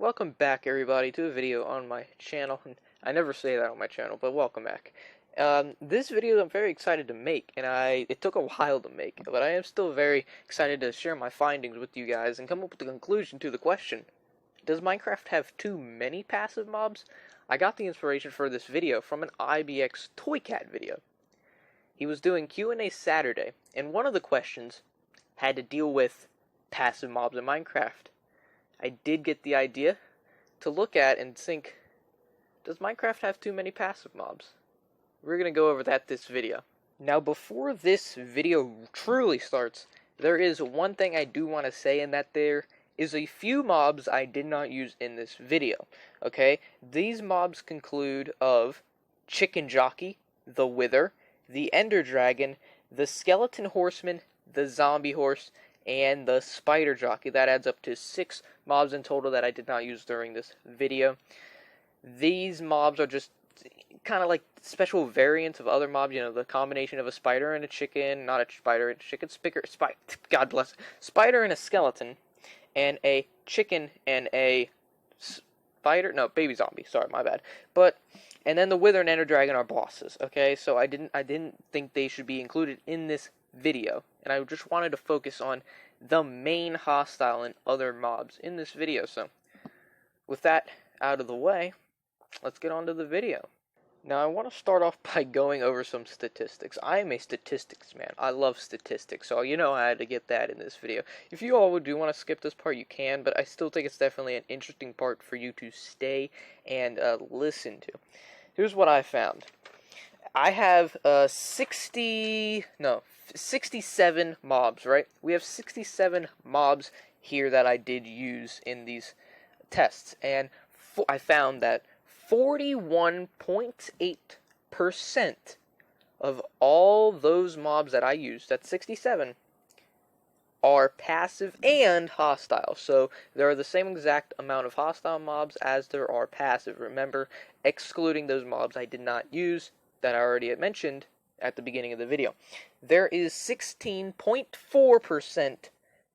Welcome back, everybody, to a video on my channel. I never say that on my channel, but welcome back. This video I'm very excited to make, and it took a while to make, but I am still very excited to share my findings with you guys and come up with a conclusion to the question: does Minecraft have too many passive mobs? I got the inspiration for this video from an IBX Toycat video. He was doing Q&A Saturday, and one of the questions had to deal with passive mobs in Minecraft. I did get the idea to look at and think, does Minecraft have too many passive mobs? We're going to go over that this video. Now, before this video truly starts, there is one thing I do want to say, and that there is a few mobs I did not use in this video. Okay? These mobs conclude of Chicken Jockey, the Wither, the Ender Dragon, the Skeleton Horseman, the Zombie Horse, and the Spider Jockey. That adds up to 6 mobs in total that I did not use during this video. These mobs are just kind of like special variants of other mobs, you know, the combination of a spider and a chicken, not a spider and a chicken, God bless it, spider and a skeleton, and a chicken and a spider, no, baby zombie, sorry, my bad, and then the Wither and Ender Dragon are bosses, okay, so I didn't think they should be included in this video, and I just wanted to focus on the main hostile and other mobs in this video. So with that out of the way, let's get on to the video. Now, I want to start off by going over some statistics. I am a statistics man. I love statistics, so you know I had to get that in this video. If you all do want to skip this part, you can, but I still think it's definitely an interesting part for you to stay and listen to. Here's what I found. I have 67 mobs, right? We have 67 mobs here that I did use in these tests, and I found that 41.8% of all those mobs that I used, that's 67, are passive and hostile. So there are the same exact amount of hostile mobs as there are passive. Remember, excluding those mobs I did not use that I already had mentioned at the beginning of the video. There is 16.4%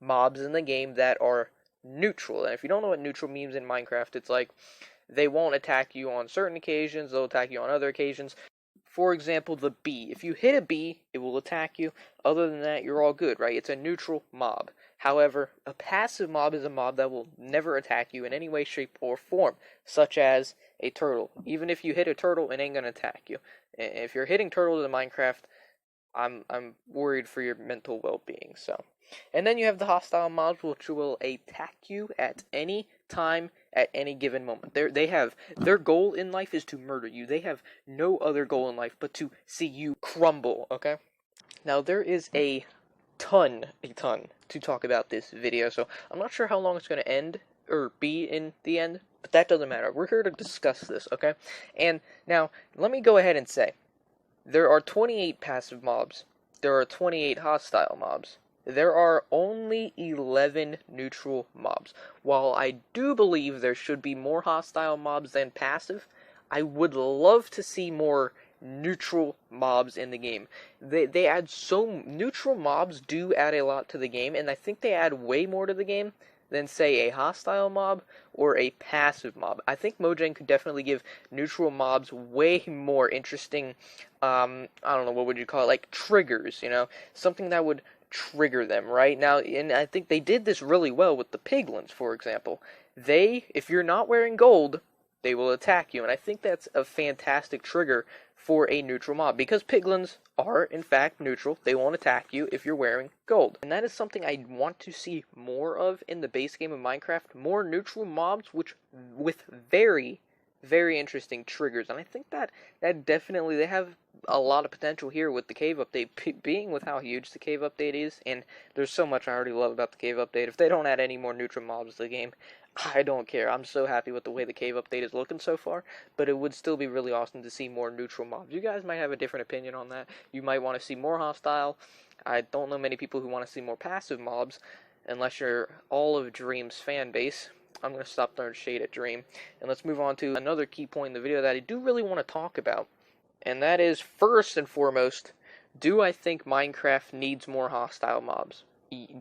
mobs in the game that are neutral. And if you don't know what neutral means in Minecraft, it's like they won't attack you on certain occasions, they'll attack you on other occasions. For example, the bee. If you hit a bee, it will attack you. Other than that, you're all good, right? It's a neutral mob. However, a passive mob is a mob that will never attack you in any way, shape, or form, such as a turtle. Even if you hit a turtle, it ain't gonna attack you. If you're hitting turtles in Minecraft, I'm worried for your mental well-being. So, and then you have the hostile mobs, which will attack you at any time, at any given moment. Their goal in life is to murder you. They have no other goal in life but to see you crumble. Okay. Now there is a ton to talk about this video, so I'm not sure how long it's going to end or be in the end, but that doesn't matter. We're here to discuss this, okay? And now let me go ahead and say there are 28 passive mobs. There are 28 hostile mobs. There are only 11 neutral mobs. While I do believe there should be more hostile mobs than passive, I would love to see more neutral mobs in the game. Neutral mobs do add a lot to the game, and I think they add way more to the game than, say, a hostile mob or a passive mob. I think Mojang could definitely give neutral mobs way more interesting, I don't know, what would you call it, like triggers, you know? Something that would trigger them, right? Now, and I think they did this really well with the piglins, for example. If you're not wearing gold, they will attack you, and I think that's a fantastic trigger for a neutral mob, because piglins are, in fact, neutral. They won't attack you if you're wearing gold. And that is something I want to see more of in the base game of Minecraft, more neutral mobs with very, very interesting triggers, and I think that definitely, they have a lot of potential here with the cave update, being with how huge the cave update is, and there's so much I already love about the cave update. If they don't add any more neutral mobs to the game, I don't care. I'm so happy with the way the cave update is looking so far, but it would still be really awesome to see more neutral mobs. You guys might have a different opinion on that. You might want to see more hostile. I don't know many people who want to see more passive mobs, unless you're all of Dream's fan base. I'm going to stop throwing shade at Dream, and let's move on to another key point in the video that I do really want to talk about, and that is, first and foremost, do I think Minecraft needs more hostile mobs?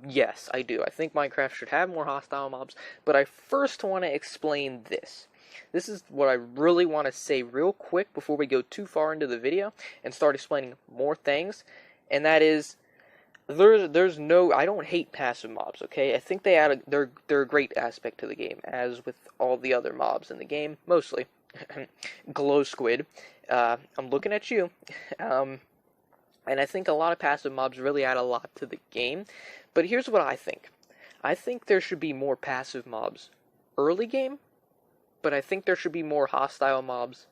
Yes, I do. I think Minecraft should have more hostile mobs, but I first want to explain this. This is what I really want to say real quick before we go too far into the video and start explaining more things, and that is there's no, I don't hate passive mobs, okay? I think they're a great aspect to the game, as with all the other mobs in the game, mostly. Glow Squid, I'm looking at you. And I think a lot of passive mobs really add a lot to the game. But here's what I think. I think there should be more passive mobs early game, but I think there should be more hostile mobs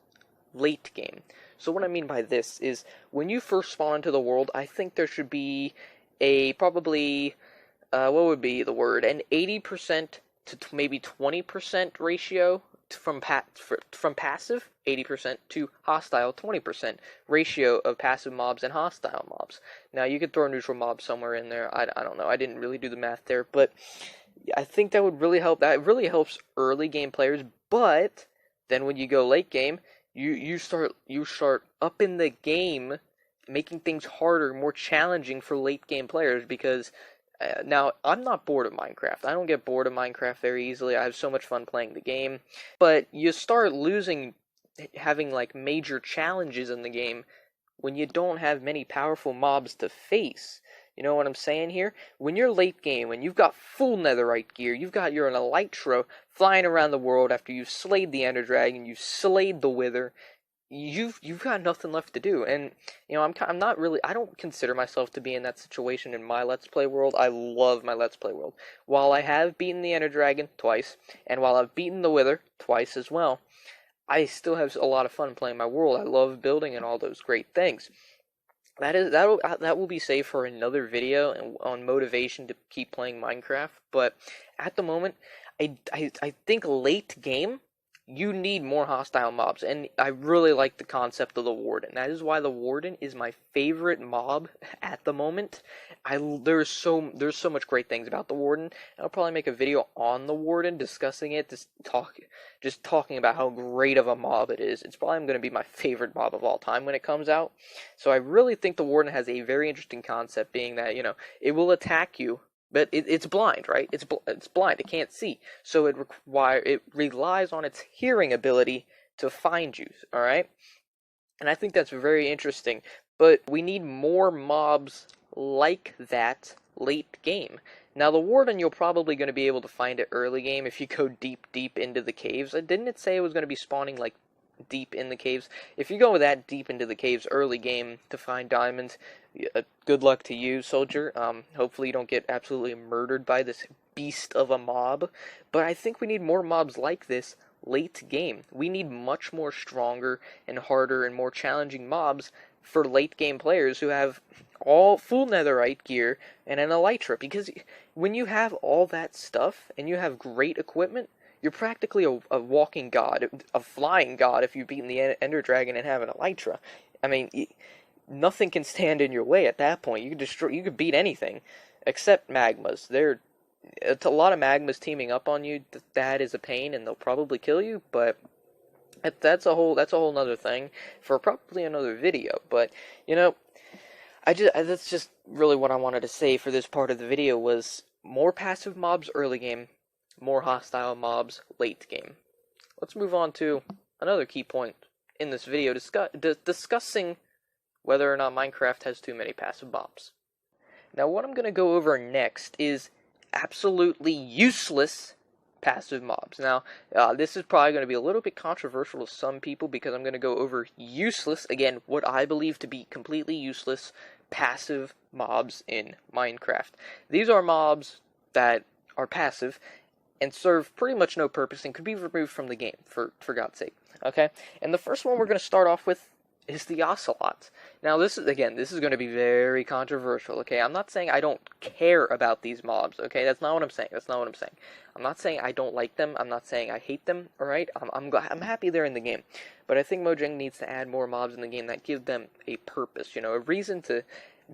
late game. So what I mean by this is, when you first spawn into the world, I think there should be a probably, what would be the word, an 80% to maybe 20% ratio from passive, 80%, to hostile, 20% ratio of passive mobs and hostile mobs. Now, you could throw a neutral mob somewhere in there. I don't know. I didn't really do the math there, but I think that would really help. That really helps early game players, but then when you go late game, you start up in the game, making things harder, more challenging for late game players, because now, I'm not bored of Minecraft. I don't get bored of Minecraft very easily. I have so much fun playing the game. But you start having like major challenges in the game when you don't have many powerful mobs to face. You know what I'm saying here? When you're late game, when you've got full netherite gear, you're an elytra flying around the world after you've slayed the ender dragon, you've slayed the wither, you've got nothing left to do. And you know, I'm not really, I don't consider myself to be in that situation in my Let's Play world. I love my Let's Play world. While I have beaten the ender dragon twice, and while I've beaten the wither twice as well, I still have a lot of fun playing my world. I love building and all those great things. That will be saved for another video on motivation to keep playing Minecraft. But at the moment, I think late game, you need more hostile mobs, and I really like the concept of the Warden. That is why the Warden is my favorite mob at the moment. There's so much great things about the Warden. I'll probably make a video on the Warden, discussing it, just talking about how great of a mob it is. It's probably going to be my favorite mob of all time when it comes out. So I really think the Warden has a very interesting concept, being that, you know, it will attack you, but it's blind, right? It's blind. It can't see. So it relies on its hearing ability to find you, all right? And I think that's very interesting. But we need more mobs like that late game. Now, the Warden, you're probably going to be able to find it early game if you go deep into the caves. Didn't it say it was going to be spawning, like, deep in the caves? If you go that deep into the caves early game to find diamonds, good luck to you, soldier. Hopefully you don't get absolutely murdered by this beast of a mob. But I think we need more mobs like this late game. We need much more stronger and harder and more challenging mobs for late game players who have all full netherite gear and an elytra. Because when you have all that stuff and you have great equipment, you're practically a walking god, a flying god if you've beaten the ender dragon and have an elytra. I mean, nothing can stand in your way at that point. You could beat anything, except magmas. It's a lot of magmas teaming up on you. That is a pain, and they'll probably kill you. But that's a whole nother thing for probably another video. But you know, that's just really what I wanted to say for this part of the video, was more passive mobs early game, more hostile mobs late game. Let's move on to another key point in this video, discussing whether or not Minecraft has too many passive mobs. Now, what I'm going to go over next is absolutely useless passive mobs. Now, this is probably going to be a little bit controversial to some people, because I'm going to go over useless, again, what I believe to be completely useless passive mobs in Minecraft. These are mobs that are passive and serve pretty much no purpose and could be removed from the game, for God's sake. Okay? And the first one we're going to start off with is the Ocelot. Now, this is going to be very controversial, okay? I'm not saying I don't care about these mobs, okay? That's not what I'm saying. I'm not saying I don't like them. I'm not saying I hate them, alright? I'm happy they're in the game. But I think Mojang needs to add more mobs in the game that give them a purpose, you know, a reason to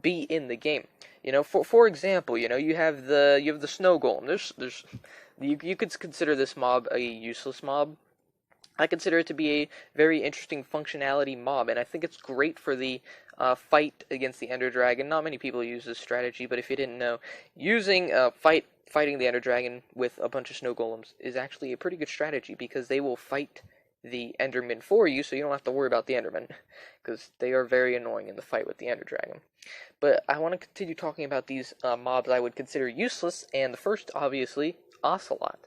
be in the game. You know, for example, you know, you have the snow golem. You could consider this mob a useless mob, I consider it to be a very interesting functionality mob, and I think it's great for the fight against the Ender Dragon. Not many people use this strategy, but if you didn't know, using fighting the Ender Dragon with a bunch of snow golems is actually a pretty good strategy, because they will fight the Enderman for you, so you don't have to worry about the Enderman, because they are very annoying in the fight with the Ender Dragon. But I want to continue talking about these mobs I would consider useless, and the first, obviously, Ocelot.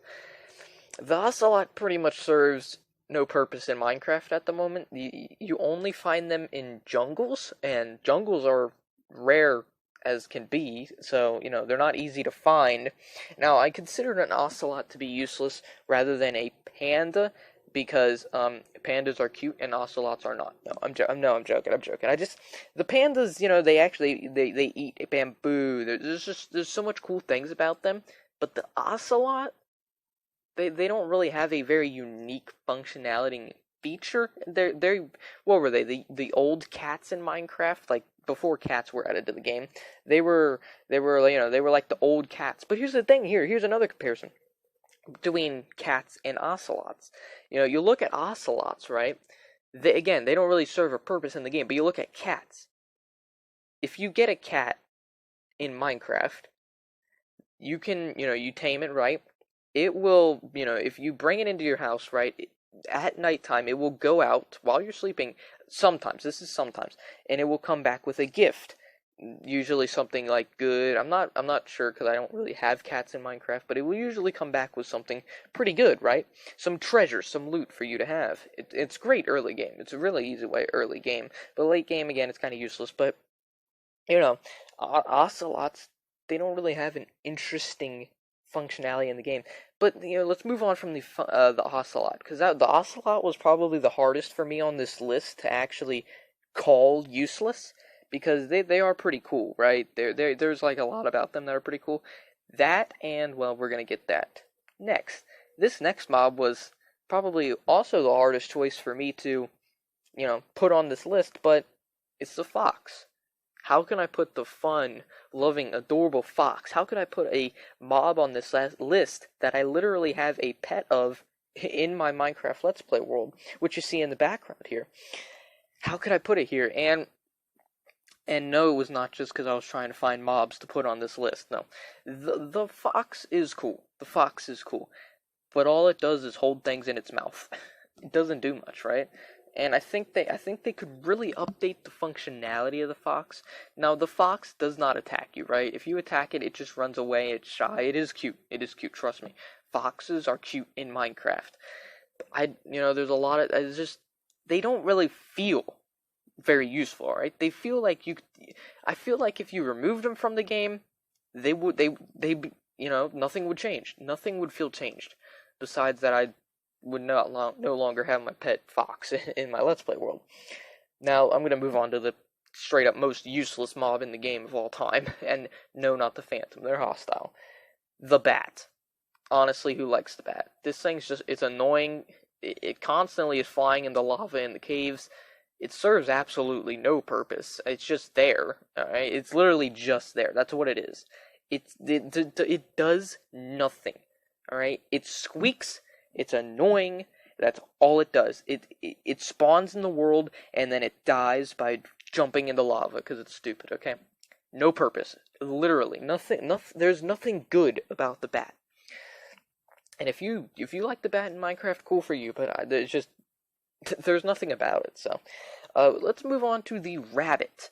The Ocelot pretty much serves no purpose in Minecraft at the moment. You only find them in jungles, and jungles are rare as can be, so, you know, they're not easy to find. Now, I consider an Ocelot to be useless rather than a panda, because pandas are cute and ocelots are not. No, I'm joking. The pandas, you know, they eat bamboo. There's so much cool things about them, but the ocelot, they don't really have a very unique functionality feature. They're what were they? The old cats in Minecraft, like before cats were added to the game. They were like the old cats. But here's the thing. Here's another comparison between cats and ocelots. You know, you look at ocelots, right? They don't really serve a purpose in the game, but you look at cats. If you get a cat in Minecraft, you can, you tame it, right? It will, if you bring it into your house, right, at nighttime, it will go out while you're sleeping, sometimes, this is sometimes, and it will come back with a gift. Usually something like good. I'm not sure, because I don't really have cats in Minecraft, but it will usually come back with something pretty good, right? Some treasure, some loot for you to have. It's great early game. It's a really easy way early game, but late game, again, it's kind of useless. But ocelots, they don't really have an interesting functionality in the game. But let's move on from the ocelot, because the ocelot was probably the hardest for me on this list to actually call useless, because they are pretty cool, right? There's like a lot about them that are pretty cool. That, and, well, we're gonna get that next. This next mob was probably also the hardest choice for me to, put on this list, but it's the fox. How can I put the fun, loving, adorable fox? How could I put a mob on this list that I literally have a pet of in my Minecraft Let's Play world, which you see in the background here? How could I put it here? And no, it was not just because I was trying to find mobs to put on this list. No, the fox is cool. The fox is cool, but all it does is hold things in its mouth. It doesn't do much, right? And I think they could really update the functionality of the fox. Now, the fox does not attack you, right? If you attack it, it just runs away. It's shy. It is cute. It is cute. Trust me. Foxes are cute in Minecraft. There's a lot of. It's just, they don't really feel very useful, right? They feel like I feel like if you removed them from the game, nothing would change. Nothing would feel changed. Besides that, I would no longer have my pet fox in my Let's Play world. Now, I'm going to move on to the straight up most useless mob in the game of all time, and no, not the Phantom, they're hostile. The bat. Honestly, who likes the bat? This thing's it's annoying. It constantly is flying in the lava in the caves. It serves absolutely no purpose. It's just there. Alright? It's literally just there. That's what it is. It does nothing. Alright? It squeaks. It's annoying. That's all it does. It spawns in the world, and then it dies by jumping into lava, because it's stupid, okay? No purpose. Literally. Nothing. There's nothing good about the bat. And if you like the bat in Minecraft, cool for you, but there's nothing about it. So, let's move on to the rabbit.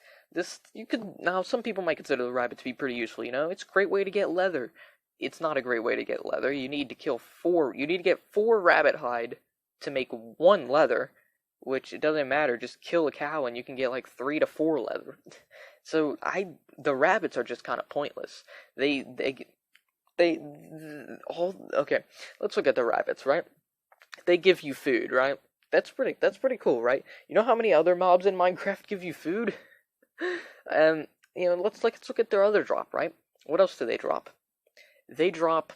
Now, some people might consider the rabbit to be pretty useful, It's a great way to get leather. It's not a great way to get leather. You need to get 4 rabbit hide to make 1 leather, which it doesn't matter. Just kill a cow and you can get like 3 to 4 leather. So the rabbits are just kind of pointless. Okay, let's look at the rabbits, right? They give you food, right? That's pretty cool, right? You know how many other mobs in Minecraft give you food? Let's look at their other drop, right? What else do they drop? They drop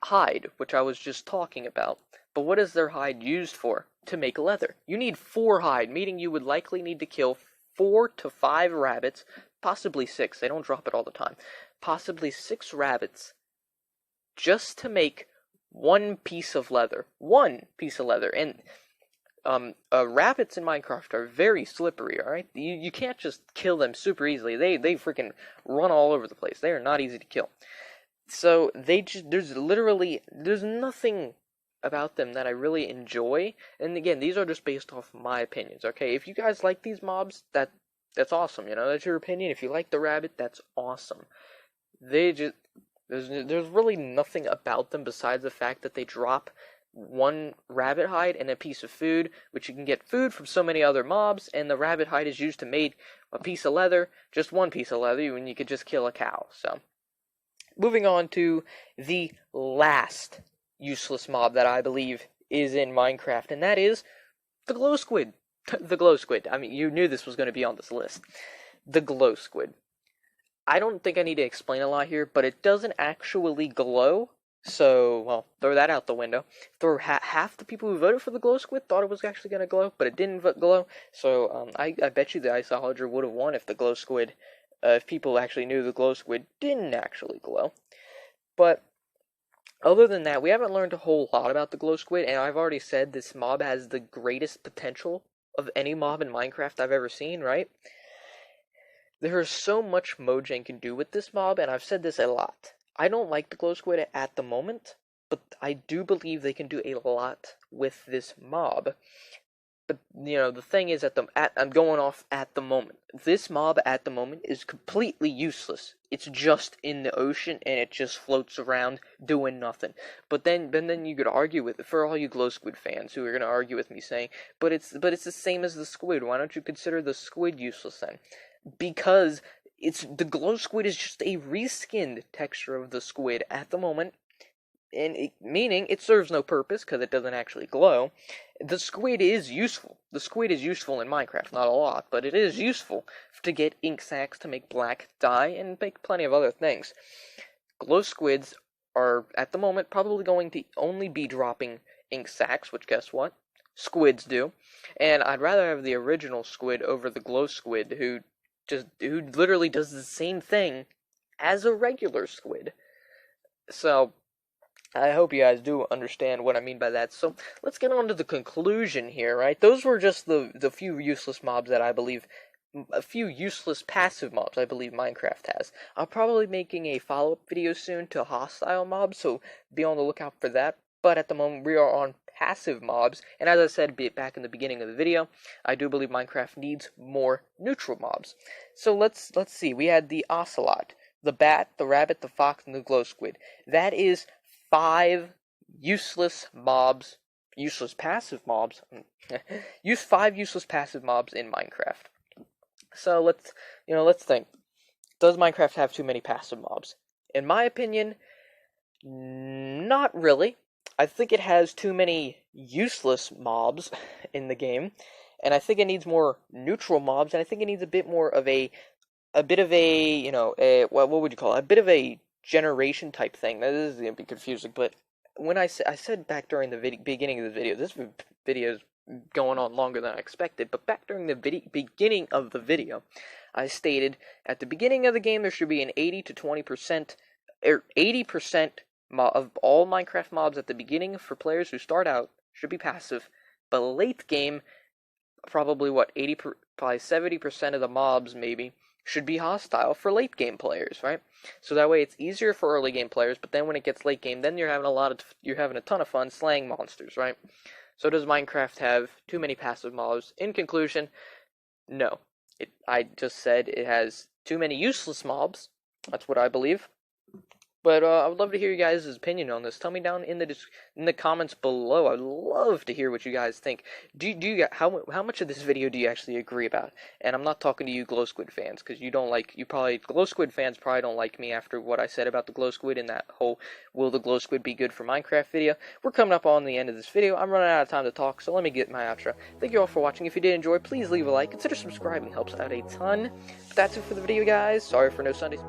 hide, which I was just talking about. But what is their hide used for? To make leather. You need 4 hide, meaning you would likely need to kill 4 to 5 rabbits, possibly 6. They don't drop it all the time. Possibly 6 rabbits just to make one piece of leather. One piece of leather. And rabbits in Minecraft are very slippery, alright? You can't just kill them super easily. They freaking run all over the place. They are not easy to kill. So there's nothing about them that I really enjoy. And again, these are just based off my opinions, okay? If you guys like these mobs, that's awesome, you know, that's your opinion. If you like the rabbit, that's awesome. There's really nothing about them besides the fact that they drop one rabbit hide and a piece of food, which you can get food from so many other mobs, and the rabbit hide is used to make a piece of leather, just one piece of leather, when you could just kill a cow. So, moving on to the last useless mob that I believe is in Minecraft, and that is the glow squid. The glow squid. I mean, you knew this was going to be on this list. The glow squid. I don't think I need to explain a lot here, but it doesn't actually glow. So, well, throw that out the window. Half the people who voted for the glow squid thought it was actually going to glow, but it didn't glow. So, I bet you the Iceologer would have won if the glow squid, if people actually knew the glow squid didn't actually glow. But, other than that, we haven't learned a whole lot about the glow squid, and I've already said this mob has the greatest potential of any mob in Minecraft I've ever seen, right? There is so much Mojang can do with this mob, and I've said this a lot. I don't like the glow squid at the moment, but I do believe they can do a lot with this mob. But, you know, the thing is, I'm going off at the moment. This mob at the moment is completely useless. It's just in the ocean, and it just floats around doing nothing. But then you could argue with it, for all you glow squid fans who are going to argue with me saying, but it's the same as the squid. Why don't you consider the squid useless then? Because the glow squid is just a reskinned texture of the squid at the moment, and meaning it serves no purpose because it doesn't actually glow. The squid is useful. The squid is useful in Minecraft, not a lot, but it is useful to get ink sacs to make black dye and make plenty of other things. Glow squids are at the moment probably going to only be dropping ink sacs, which guess what? Squids do, and I'd rather have the original squid over the glow squid who literally does the same thing as a regular squid. So, I hope you guys do understand what I mean by that. So, let's get on to the conclusion here, right? Those were just the few useless mobs that I believe, a few useless passive mobs I believe Minecraft has. I'll probably be making a follow-up video soon to hostile mobs, so be on the lookout for that. But at the moment, we are on passive mobs, and as I said back in the beginning of the video, I do believe Minecraft needs more neutral mobs. So let's see. We had the ocelot, the bat, the rabbit, the fox, and the glow squid. That is 5 useless mobs, useless passive mobs. Use 5 useless passive mobs in Minecraft. So let's think. Does Minecraft have too many passive mobs? In my opinion, not really. I think it has too many useless mobs in the game, and I think it needs more neutral mobs, and I think it needs a bit more of a bit of a, you know, what would you call it? A bit of a generation type thing. That is going to be confusing, but when I said back during the beginning of the video, this video is going on longer than I expected, but back during the beginning of the video, I stated at the beginning of the game there should be an 80 to 20%, or 80% of all Minecraft mobs at the beginning for players who start out should be passive, but late game, probably 70% of the mobs maybe should be hostile for late game players, right? So that way it's easier for early game players, but then when it gets late game, then you're having a ton of fun slaying monsters, right? So does Minecraft have too many passive mobs? In conclusion, no. I just said it has too many useless mobs. That's what I believe. But I would love to hear you guys' opinion on this. Tell me down in the comments below. I'd love to hear what you guys think. How much of this video do you actually agree about? And I'm not talking to you Glow Squid fans, because Glow Squid fans probably don't like me after what I said about the Glow Squid and that whole will the Glow Squid be good for Minecraft video. We're coming up on the end of this video. I'm running out of time to talk, so let me get my outro. Thank you all for watching. If you did enjoy, please leave a like. Consider subscribing. Helps out a ton. But that's it for the video, guys. Sorry for no Sundays.